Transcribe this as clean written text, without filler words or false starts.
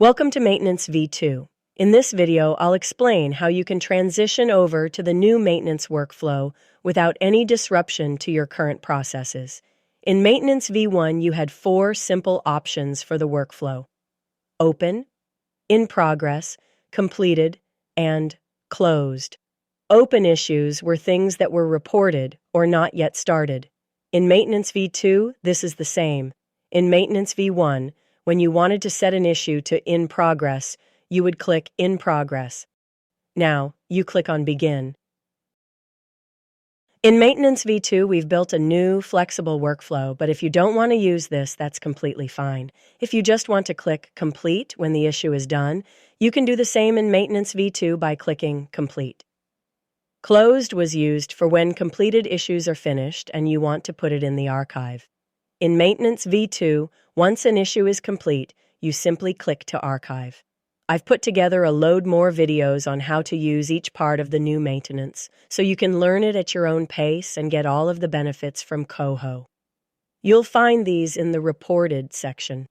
Welcome to Maintenance V2. In this video, I'll explain how you can transition over to the new maintenance workflow without any disruption to your current processes. In Maintenance V1, you had 4 simple options for the workflow: open, in progress, completed, and closed. Open issues were things that were reported or not yet started. In Maintenance V2, this is the same. In Maintenance V1, when you wanted to set an issue to in progress, you would click in progress. Now, you click on begin. In Maintenance V2, we've built a new, flexible workflow, but if you don't want to use this, that's completely fine. If you just want to click complete when the issue is done, you can do the same in Maintenance V2 by clicking complete. Closed was used for when completed issues are finished and you want to put it in the archive. In Maintenance V2, once an issue is complete, you simply click to archive. I've put together a load more videos on how to use each part of the new maintenance, so you can learn it at your own pace and get all of the benefits from Koho. You'll find these in the Reported section.